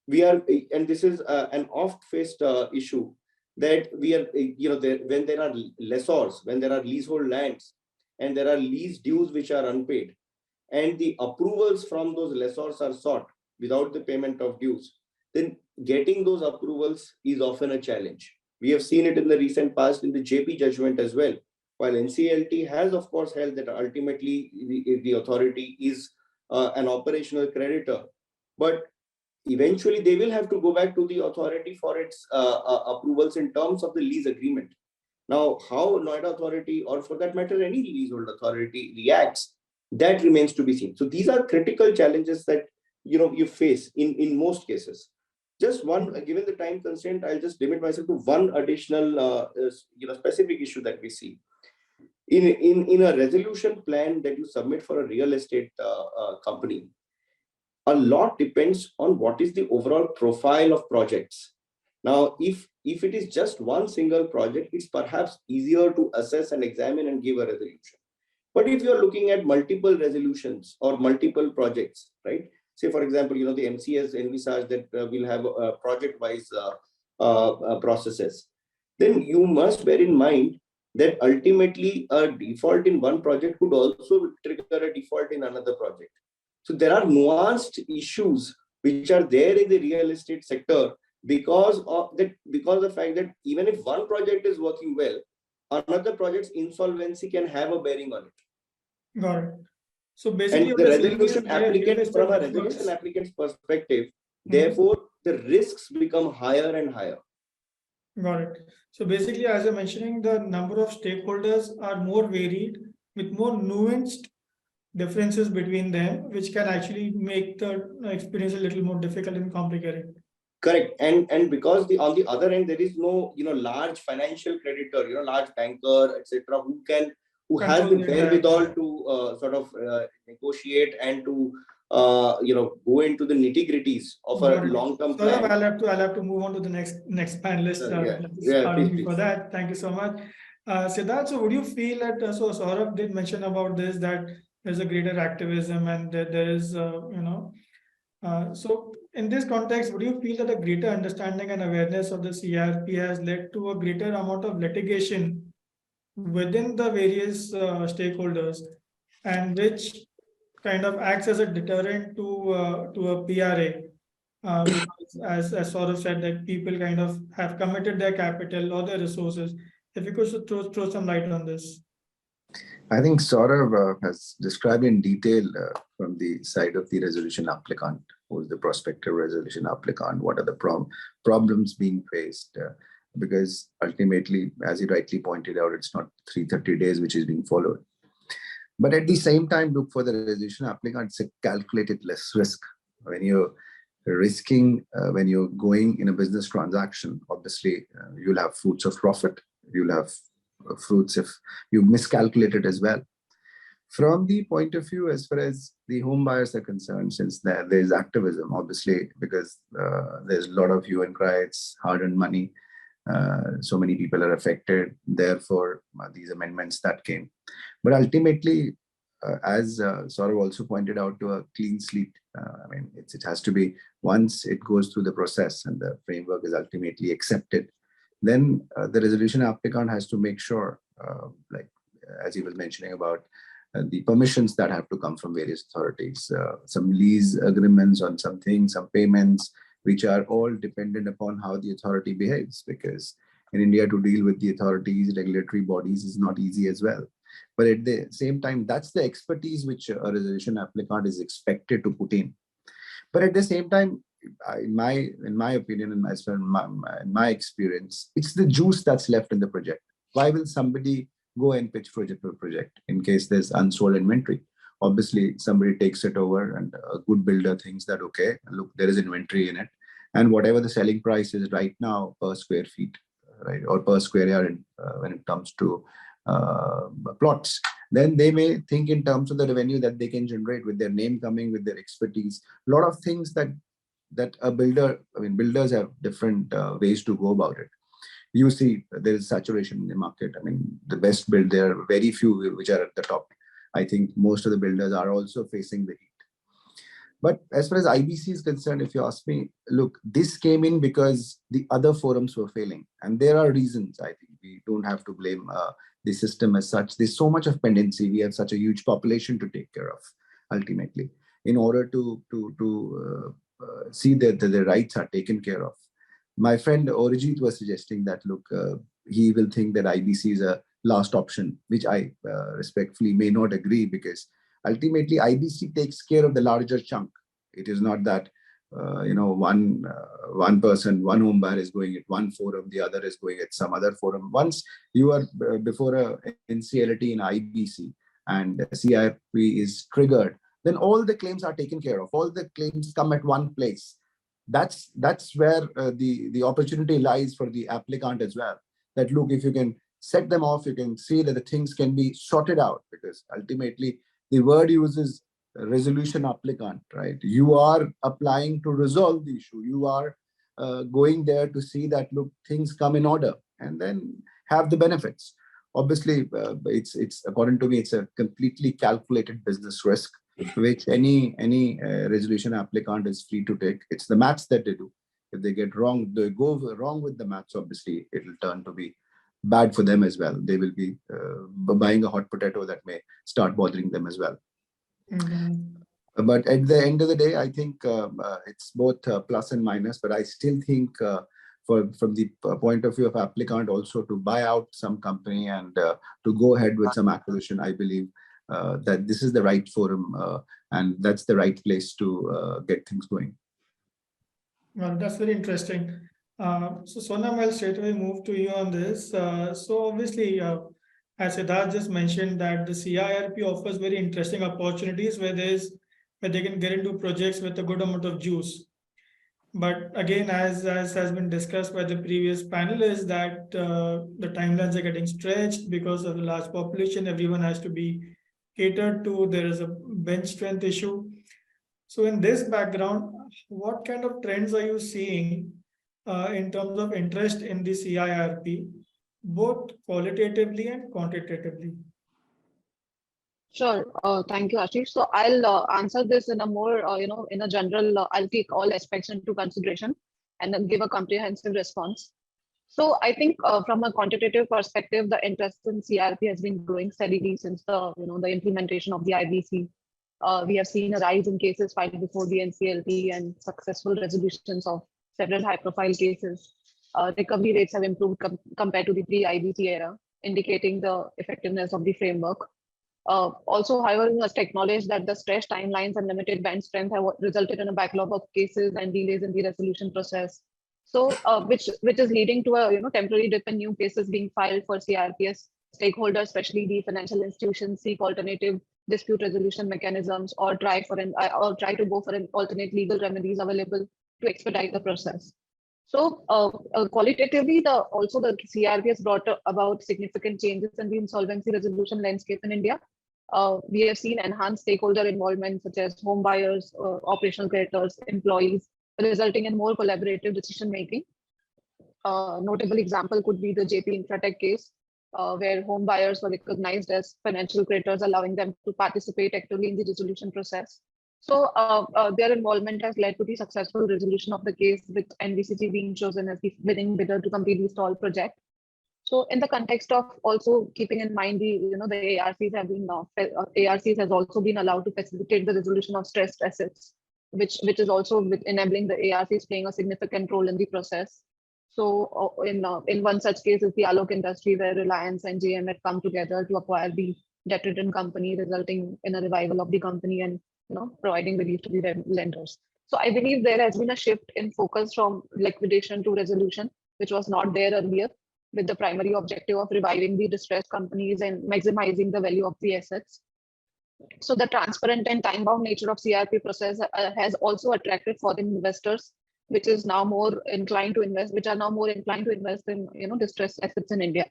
[SPEAKER 2] we are, and this is an oft-faced issue, that we are, when there are lessors, when there are leasehold lands, and there are lease dues which are unpaid, and the approvals from those lessors are sought without the payment of dues, then getting those approvals is often a challenge. We have seen it in the recent past in the JP judgment as well. While NCLT has, of course, held that ultimately the authority is an operational creditor, but eventually they will have to go back to the authority for its approvals in terms of the lease agreement. Now, how Noida authority, or for that matter, any leasehold authority reacts, that remains to be seen. So these are critical challenges that you face in most cases. Just one, given the time constraint, I'll just limit myself to one additional specific issue that we see.
[SPEAKER 5] In a resolution plan that you submit for a real estate company, a lot depends on what is the overall profile of projects. Now, if it is just one single project, it's perhaps easier to assess and examine and give a resolution. But if you're looking at multiple resolutions or multiple projects, right? Say, for example, the MCS envisage that we'll have project-wise processes. Then you must bear in mind that ultimately a default in one project could also trigger a default in another project. So there are nuanced issues which are there in the real estate sector because of the fact that even if one project is working well, another project's insolvency can have a bearing on it.
[SPEAKER 2] Got it. So basically,
[SPEAKER 5] And the resolution applicant, from a resolution applicant's perspective, therefore, the risks become higher and higher.
[SPEAKER 2] Got it. So basically, as you're mentioning, the number of stakeholders are more varied with more nuanced differences between them, which can actually make the experience a little more difficult and complicated.
[SPEAKER 5] Correct. And because on the other end, there is no, large financial creditor, large banker, etc., who has the wherewithal to sort of negotiate and to go into the nitty-gritties of a long-term plan.
[SPEAKER 2] I'll have to move on to the next panelist. Pardon me for that. Thank you so much. Siddharth, so would you feel that, so Saurav did mention about this, that there's a greater activism and that there is, so in this context, would you feel that a greater understanding and awareness of the CRP has led to a greater amount of litigation within the various stakeholders, and which kind of acts as a deterrent to a PRA? Because as Saurav said, that people kind of have committed their capital or their resources. If you could throw some light on this.
[SPEAKER 3] I think Saurav has described in detail from the side of the resolution applicant, who is the prospective resolution applicant, what are the problems being faced, because ultimately, as you rightly pointed out, it's not 330 days which is being followed. But at the same time, look, for the resolution applicant, it's a calculated less risk. When you're risking, when you're going in a business transaction, obviously you'll have fruits of profit, you'll have fruits if you miscalculate it as well. From the point of view, as far as the home buyers are concerned, since there's activism, obviously, because there's a lot of hue and cry, it's hard-earned money, so many people are affected, therefore these amendments that came. But ultimately, as Saurav also pointed out, to a clean slate, I mean, it has to be, once it goes through the process and the framework is ultimately accepted, then the resolution applicant has to make sure, like as he was mentioning about the permissions that have to come from various authorities, some lease agreements on something, some payments, which are all dependent upon how the authority behaves, because in India, to deal with the authorities, regulatory bodies is not easy as well. But at the same time, that's the expertise which a resolution applicant is expected to put in. But at the same time, in my opinion, and as in my experience, it's the juice that's left in the project. Why will somebody go and pitch project for project in case there's unsold inventory? Obviously, somebody takes it over, and a good builder thinks that, okay, look, there is inventory in it, and whatever the selling price is right now per square feet, right, or per square yard, when it comes to plots, then they may think in terms of the revenue that they can generate with their name coming, with their expertise. A lot of things that a builder, I mean, builders have different ways to go about it. You see, there is saturation in the market. I mean, the best build, there are very few which are at the top. I think most of the builders are also facing the heat. But as far as IBC is concerned, if you ask me, look, this came in because the other forums were failing. And there are reasons. I think we don't have to blame the system as such. There's so much of pendency. We have such a huge population to take care of, ultimately, in order to see that the rights are taken care of. My friend Orijit was suggesting that, look, he will think that IBC is a last option, which I respectfully may not agree, because ultimately IBC takes care of the larger chunk. It is not that one person, one home buyer is going at one forum, the other is going at some other forum. Once you are before a NCLT in IBC and CIP is triggered, then all the claims are taken care of. All the claims come at one place. That's where the opportunity lies for the applicant as well. That, look, if you can set them off, you can see that the things can be sorted out, because ultimately the word uses resolution applicant, right? You are applying to resolve the issue. You are going there to see that, look, things come in order and then have the benefits. Obviously, it's according to me, it's a completely calculated business risk, which any resolution applicant is free to take. It's the maths that they do. If they get wrong, they go wrong with the maths, obviously, it will turn to be bad for them as well. They will be buying a hot potato that may start bothering them as well. But at the end of the day, I think it's both plus and minus, but I still think from the point of view of applicant also to buy out some company and to go ahead with some acquisition, I believe that this is the right forum and that's the right place to get things going.
[SPEAKER 2] Well, that's very interesting. So Sonam, I'll straight away move to you on this. So obviously, as Siddharth just mentioned, that the CIRP offers very interesting opportunities where they can get into projects with a good amount of juice. But again, as has been discussed by the previous panelists, that the timelines are getting stretched because of the large population. Everyone has to be catered to. There is a bench strength issue. So in this background, what kind of trends are you seeing in terms of interest in the CIRP, both qualitatively and quantitatively?
[SPEAKER 6] Sure. Thank you, Aashiesh. So I'll answer this in a more, in a general, I'll take all aspects into consideration and then give a comprehensive response. So I think from a quantitative perspective, the interest in CIRP has been growing steadily since the implementation of the IBC. We have seen a rise in cases filed before the NCLT and successful resolutions of several high-profile cases. Recovery rates have improved compared to the pre-IBC era, indicating the effectiveness of the framework. Also, however, we must acknowledge that the stretched timelines and limited bench strength have resulted in a backlog of cases and delays in the resolution process. So, which is leading to a temporary dip in new cases being filed for CIRPS. Stakeholders, especially the financial institutions, seek alternative dispute resolution mechanisms or try to go for an alternate legal remedies available to expedite the process. So, qualitatively, the CIRP has brought about significant changes in the insolvency resolution landscape in India. We have seen enhanced stakeholder involvement, such as home buyers, operational creditors, employees, resulting in more collaborative decision making. Notable example could be the JP Infratech case, where home buyers were recognized as financial creditors, allowing them to participate actively in the resolution process. So their involvement has led to the successful resolution of the case, with NBCC being chosen as the winning bidder to complete the stall project. So in the context of also keeping in mind the ARCs have been ARCs has also been allowed to facilitate the resolution of stressed assets, which is also enabling the ARCs playing a significant role in the process. So in one such case is the ALOK industry, where Reliance and JM had come together to acquire the debt-ridden company, resulting in a revival of the company and providing relief to the lenders. So I believe there has been a shift in focus from liquidation to resolution, which was not there earlier, with the primary objective of reviving the distressed companies and maximizing the value of the assets. So the transparent and time-bound nature of CIRP process has also attracted foreign investors, which are now more inclined to invest in distressed assets in India.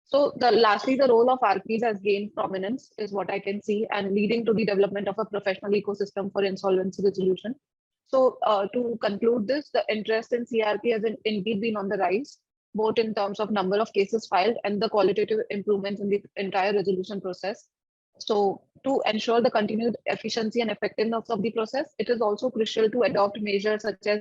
[SPEAKER 6] So lastly, the role of RPs has gained prominence, is what I can see, and leading to the development of a professional ecosystem for insolvency resolution. So to conclude this, the interest in CIRP has indeed been on the rise, both in terms of number of cases filed and the qualitative improvements in the entire resolution process. So to ensure the continued efficiency and effectiveness of the process, it is also crucial to adopt measures such as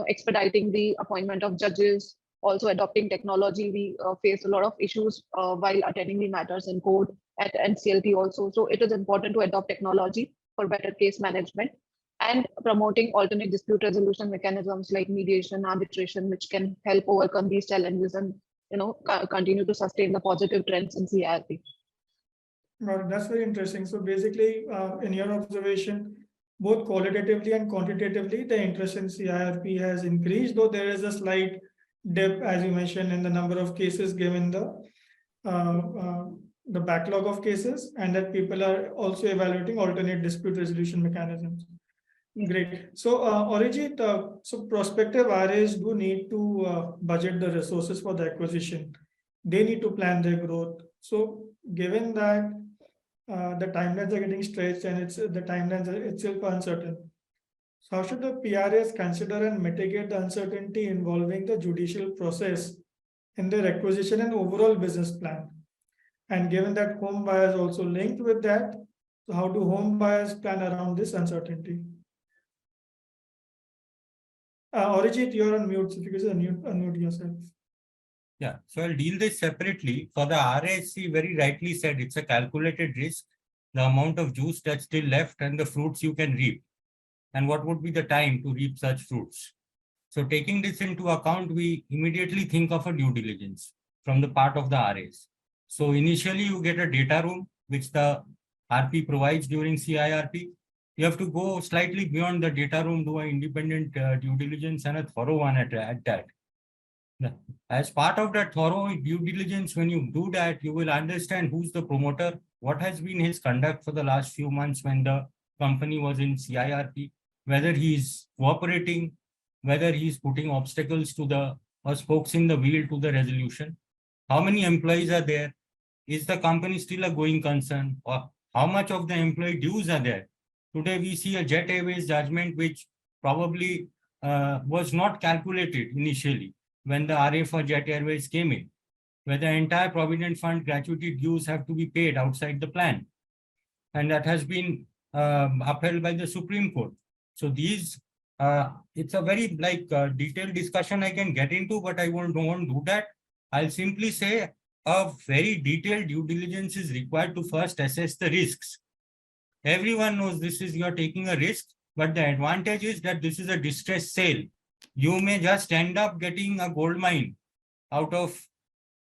[SPEAKER 6] expediting the appointment of judges, also adopting technology. We face a lot of issues while attending the matters in court at NCLT also. So it is important to adopt technology for better case management, and promoting alternate dispute resolution mechanisms like mediation, arbitration, which can help overcome these challenges and continue to sustain the positive trends in CIRP.
[SPEAKER 2] Well, that's very interesting. So basically, in your observation, both qualitatively and quantitatively, the interest in CIRP has increased, though there is a slight dip, as you mentioned, in the number of cases given the backlog of cases, and that people are also evaluating alternate dispute resolution mechanisms. Great. So, Orijit, so prospective RAs do need to budget the resources for the acquisition. they need to plan their growth. So given that the timelines are getting stretched and the timelines are itself uncertain, so how should the PRAs consider and mitigate the uncertainty involving the judicial process in their acquisition and overall business plan? And given that home buyers also linked with that, so how do home buyers plan around this uncertainty? Orijit, you're on mute, so if you could unmute yourself.
[SPEAKER 7] Yeah, so I'll deal this separately. For the RSC, very rightly said, it's a calculated risk, the amount of juice that's still left and the fruits you can reap. And what would be the time to reap such fruits? So taking this into account, we immediately think of a due diligence from the part of the RAs. So initially you get a data room, which the RP provides during CIRP. You have to go slightly beyond the data room, do an independent due diligence and a thorough one at that. As part of that thorough due diligence, when you do that, you will understand who's the promoter, what has been his conduct for the last few months when the company was in CIRP, whether he's cooperating, whether he's putting obstacles to the or spokes in the wheel to the resolution. How many employees are there? Is the company still a going concern? Or how much of the employee dues are there? Today we see a Jet Airways judgment which probably was not calculated initially when the RA for Jet Airways came in, where the entire Provident Fund gratuity dues have to be paid outside the plan. And that has been upheld by the Supreme Court. So these, it's a very detailed discussion I can get into, but I don't want to do that. I'll simply say a very detailed due diligence is required to first assess the risks. Everyone knows this is you're taking a risk, but the advantage is that this is a distressed sale. You may just end up getting a gold mine out of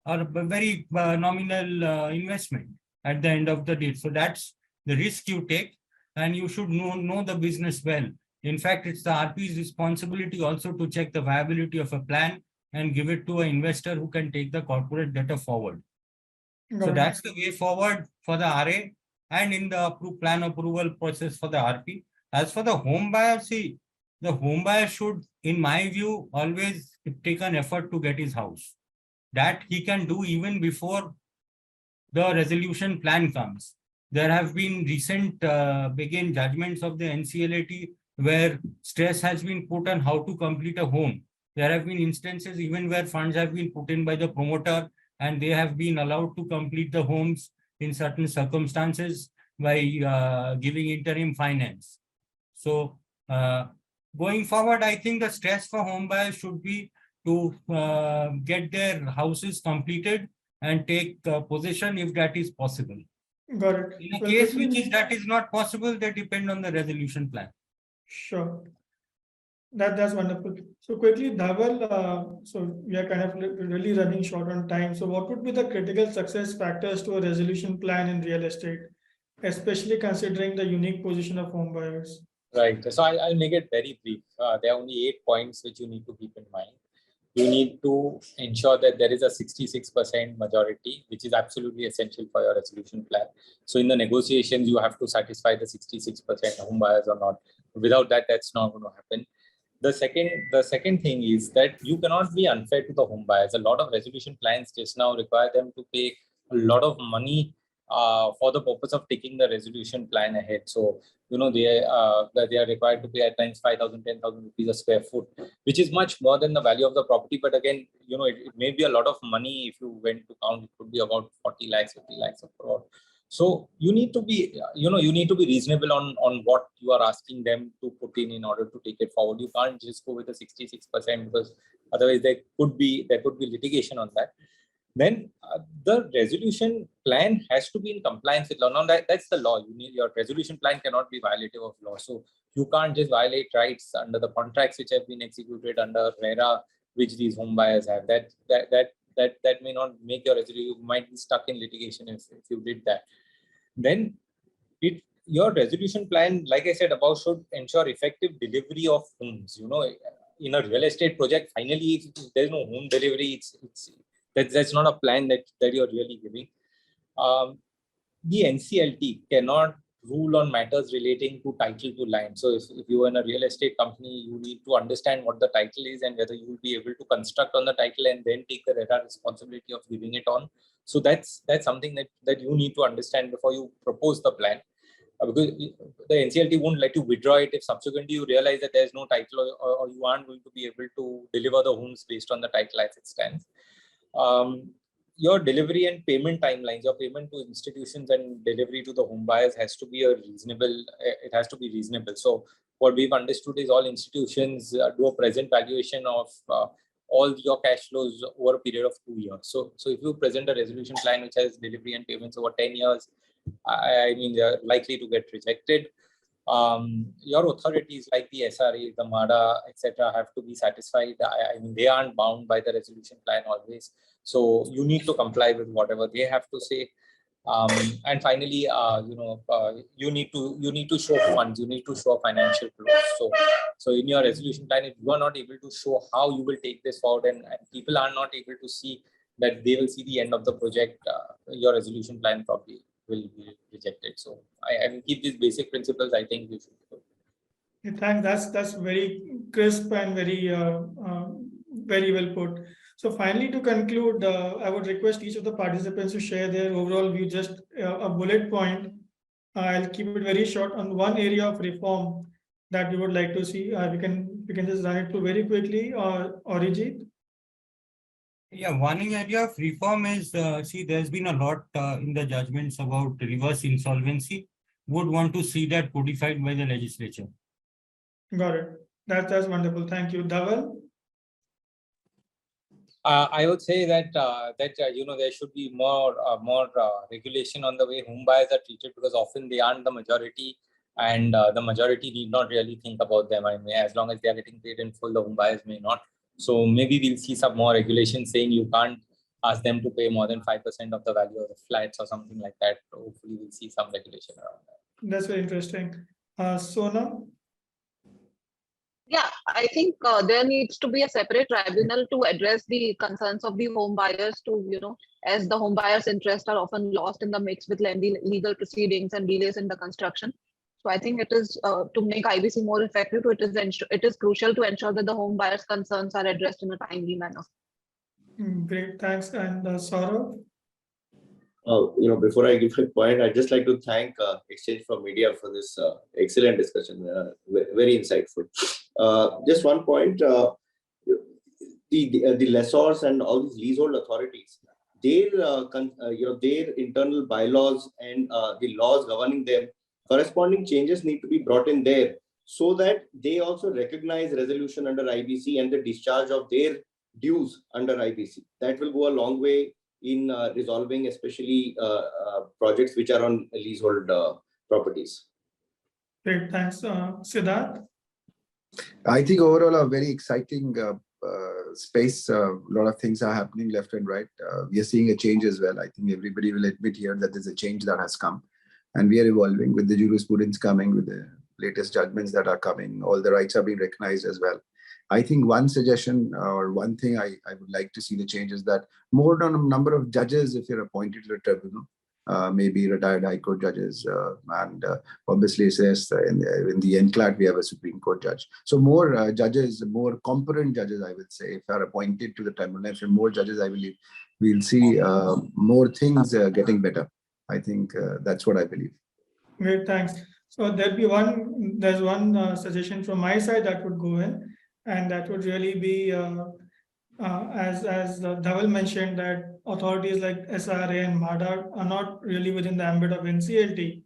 [SPEAKER 7] a very nominal investment at the end of the day. So that's the risk you take, and you should know the business well. In fact, it's the RP's responsibility also to check the viability of a plan and give it to an investor who can take the corporate data forward. So that's the way forward for the RA and in the plan approval process for the RP. As for the home buyer, see, the home buyer should, in my view, always take an effort to get his house. That he can do even before the resolution plan comes. There have been recent judgments of the NCLAT where stress has been put on how to complete a home. There have been instances even where funds have been put in by the promoter and they have been allowed to complete the homes in certain circumstances by giving interim finance. So going forward, I think the stress for home buyers should be to get their houses completed and take possession if that is possible.
[SPEAKER 2] Got it.
[SPEAKER 7] In a case which that is not possible, they depend on the resolution plan.
[SPEAKER 2] Sure. That's wonderful. So quickly, Dhaval, so we are kind of really running short on time. So what would be the critical success factors to a resolution plan in real estate, especially considering the unique position of home buyers?
[SPEAKER 4] Right. So I'll make it very brief. There are only 8 points which you need to keep in mind. You need to ensure that there is a 66% majority, which is absolutely essential for your resolution plan. So in the negotiations, you have to satisfy the 66% home buyers or not. Without that, that's not going to happen. The second thing is that you cannot be unfair to the home buyers. A lot of resolution plans just now require them to pay a lot of money for the purpose of taking the resolution plan ahead. So, you know, they are required to pay at times 5,000, 10,000 rupees a square foot, which is much more than the value of the property. But again, you know, it may be a lot of money. If you went to count, it could be about 40 lakhs, 50 lakhs a crore. So you need to be, you need to be reasonable on what you are asking them to put in order to take it forward. You can't just go with a 66% because otherwise there could be litigation on that. Then the resolution plan has to be in compliance with law. Now that's the law. Your resolution plan cannot be violative of law. So you can't just violate rights under the contracts which have been executed under RERA, which these home buyers have. That may not make your resolution. You might be stuck in litigation if you did that. Then your resolution plan, like I said above, should ensure effective delivery of homes. You know, in a real estate project, finally, if there's no home delivery, that's not a plan that you're really giving. The NCLT cannot rule on matters relating to title to land. So if you are in a real estate company, you need to understand what the title is and whether you will be able to construct on the title and then take the RERA responsibility of giving it on. So that's something that you need to understand before you propose the plan. Because the NCLT won't let you withdraw it if subsequently you realize that there's no title or you aren't going to be able to deliver the homes based on the title as it stands. Your delivery and payment timelines, your payment to institutions and delivery to the home buyers has to be it has to be reasonable. So what we've understood is all institutions do a present valuation of all your cash flows over a period of 2 years. So if you present a resolution plan which has delivery and payments over 10 years, I mean, they're likely to get rejected. Your authorities like the SRA, the MADA, etc., have to be satisfied. I mean, they aren't bound by the resolution plan always. So you need to comply with whatever they have to say. And finally, you need to show funds. You need to show financial flows. So in your resolution plan, if you are not able to show how you will take this forward, and people are not able to see that they will see the end of the project, your resolution plan probably will be rejected. So I will keep these basic principles. I think you should do.
[SPEAKER 2] Thanks. That's very crisp and very well put. So finally, to conclude, I would request each of the participants to share their overall view, just a bullet point. I'll keep it very short on one area of reform that we would like to see. We can just run it through very quickly. Orijit.
[SPEAKER 7] Yeah, one area of reform is, there's been a lot in the judgments about reverse insolvency. Would want to see that codified by the legislature.
[SPEAKER 2] Got it. That's wonderful. Thank you. Dhaval?
[SPEAKER 4] I would say that there should be more regulation on the way home buyers are treated, because often they aren't the majority, and the majority need not really think about them. I mean, as long as they are getting paid in full, the home buyers may not. So maybe we'll see some more regulations saying you can't ask them to pay more than 5% of the value of the flats or something like that. Hopefully we'll see some regulation around that.
[SPEAKER 2] That's very interesting. Sonam?
[SPEAKER 6] Yeah, I think there needs to be a separate tribunal to address the concerns of the home buyers as the home buyers' interests are often lost in the mix with lengthy legal proceedings and delays in the construction. So I think it is to make IBC more effective, it is crucial to ensure that the home buyers' concerns are addressed in a timely manner.
[SPEAKER 2] Great, thanks. And Saurav?
[SPEAKER 5] Before I give a point, I'd just like to thank Exchange for Media for this excellent discussion. Very insightful. Just one point: the lessors and all these leasehold authorities, their internal bylaws and the laws governing them, corresponding changes need to be brought in there, so that they also recognize resolution under IBC and the discharge of their dues under IBC. That will go a long way in resolving especially projects which are on leasehold properties.
[SPEAKER 2] Great, thanks. Siddharth?
[SPEAKER 3] I think overall a very exciting space. A lot of things are happening left and right. We are seeing a change as well. I think everybody will admit here that there's a change that has come, and we are evolving with the jurisprudence coming, with the latest judgments that are coming. All the rights are being recognized as well. I think one suggestion or one thing I would like to see the change is that more on a number of judges, if you're appointed to the tribunal, maybe retired High Court judges, and obviously says in the NCLAT we have a Supreme Court judge. So more judges, more competent judges, I would say, if are appointed to the tribunal, if more judges, I believe we'll see more things getting better. I think that's what I believe.
[SPEAKER 2] Great, thanks. So there's one suggestion from my side that would go in, and that would really be, as Dhaval mentioned, that authorities like SRA and MADA are not really within the ambit of NCLT.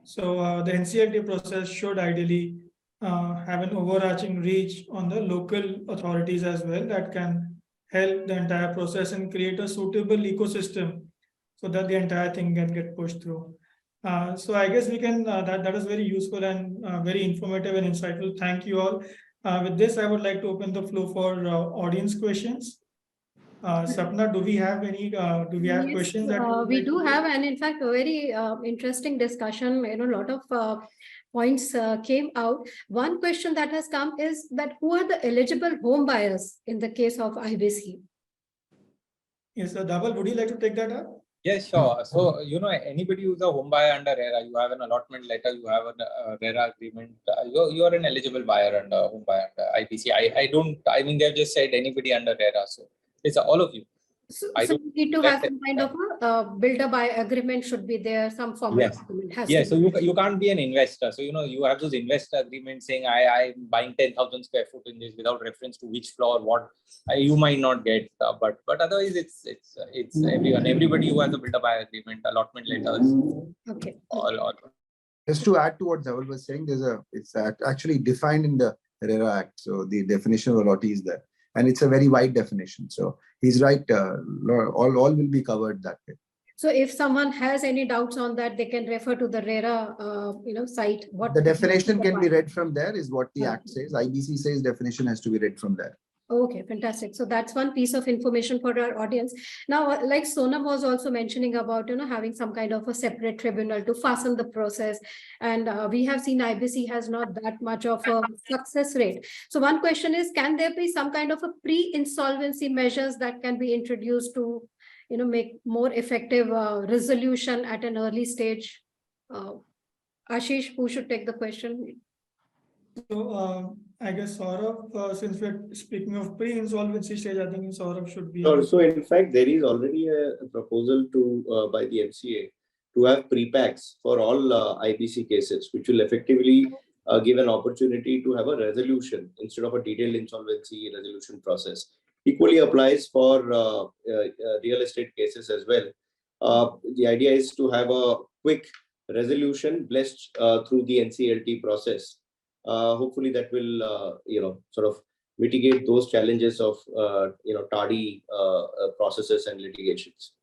[SPEAKER 2] So the NCLT process should ideally have an overarching reach on the local authorities as well, that can help the entire process and create a suitable ecosystem so that the entire thing can get pushed through. So I guess we can, that is very useful and very informative and insightful. Thank you all. With this, I would like to open the floor for audience questions. Sapna, do we have any? Do we have questions?
[SPEAKER 1] We do have, and in fact, a very interesting discussion. A lot of points came out. One question that has come is that who are the eligible home buyers in the case of IBC?
[SPEAKER 2] Yes, Dhaval, would you like to take that up?
[SPEAKER 4] Yes, sure. So, anybody who's a home buyer under RERA, you have an allotment letter, you have a RERA agreement, you are an eligible buyer under home buyer under IBC. I mean, they've just said anybody under RERA. So, it's all of you.
[SPEAKER 1] So
[SPEAKER 4] I
[SPEAKER 1] you
[SPEAKER 4] don't
[SPEAKER 1] need to have
[SPEAKER 4] that-
[SPEAKER 1] some kind of a builder buy agreement should be there, some formal
[SPEAKER 4] Yes.
[SPEAKER 1] agreement has
[SPEAKER 4] Yeah,
[SPEAKER 1] to
[SPEAKER 4] so
[SPEAKER 1] be.
[SPEAKER 4] you can't be an investor. So, you have those investor agreements saying I'm buying 10,000 square foot in this without reference to which floor, what you might not get. But otherwise, it's everybody who has a builder buy agreement, allotment letters,
[SPEAKER 1] Okay.
[SPEAKER 4] all.
[SPEAKER 3] Just to add to what Dhaval was saying, it's actually defined in the RERA Act. So the definition of allotee is there, and it's a very wide definition. So he's right. All will be covered that way.
[SPEAKER 1] So if someone has any doubts on that, they can refer to the RERA, site. What
[SPEAKER 3] The definition can be read from there, is what the
[SPEAKER 1] Okay.
[SPEAKER 3] Act says. IBC says definition has to be read from there.
[SPEAKER 1] Okay, fantastic. So that's one piece of information for our audience. Now, like Sonam was also mentioning about, having some kind of a separate tribunal to fasten the process. And we have seen IBC has not that much of a success rate. So one question is, can there be some kind of a pre-insolvency measures that can be introduced to, make more effective resolution at an early stage? Aashiesh, who should take the question?
[SPEAKER 2] So I guess Saurav, since we're speaking of pre-insolvency stage, I think Saurav should be.
[SPEAKER 5] So in fact, there is already a proposal to by the MCA to have pre-packs for all IBC cases, which will effectively give an opportunity to have a resolution instead of a detailed insolvency resolution process. Equally applies for real estate cases as well. The idea is to have a quick resolution blessed through the NCLT process. Hopefully that will sort of mitigate those challenges of tardy processes and litigations.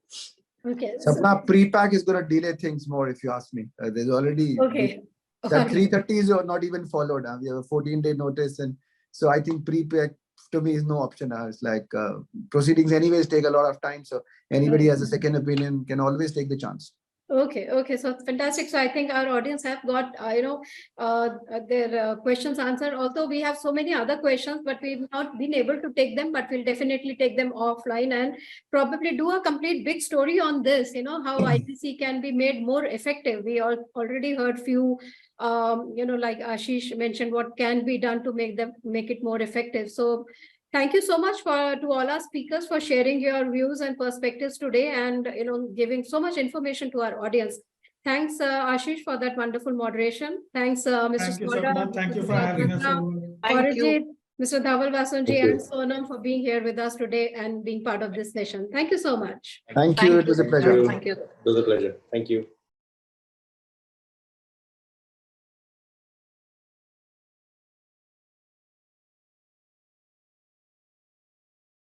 [SPEAKER 1] Okay.
[SPEAKER 3] Sapna, pre-pack is going to delay things more, if you ask me. There's already
[SPEAKER 1] Okay.
[SPEAKER 3] that 330s are not even followed. We have a 14-day notice, and so I think pre-pack to me is no option. It's like proceedings anyways take a lot of time, so anybody has a second opinion can always take the chance.
[SPEAKER 1] Okay, so fantastic. So I think our audience have got their questions answered. Although we have so many other questions, but we've not been able to take them. But we'll definitely take them offline and probably do a complete big story on this. How IBC can be made more effective. We already heard few, like Aashiesh mentioned, what can be done to make it more effective. So thank you so much to all our speakers for sharing your views and perspectives today, and giving so much information to our audience. Thanks, Aashiesh, for that wonderful moderation. Thanks, Mr.
[SPEAKER 2] Thank you,
[SPEAKER 1] Saurav,
[SPEAKER 2] Sapna. Thank you
[SPEAKER 1] Mr.
[SPEAKER 2] for having us
[SPEAKER 1] Batra,
[SPEAKER 2] over.
[SPEAKER 6] Thank you.
[SPEAKER 1] Orijit, Mr. Dhaval, Vussonji,
[SPEAKER 5] Thank you.
[SPEAKER 1] and Sonam for being here with us today and being part of this session. Thank you so much.
[SPEAKER 3] Thank you. It was a pleasure.
[SPEAKER 6] Thank you.
[SPEAKER 5] It was a pleasure. Thank you.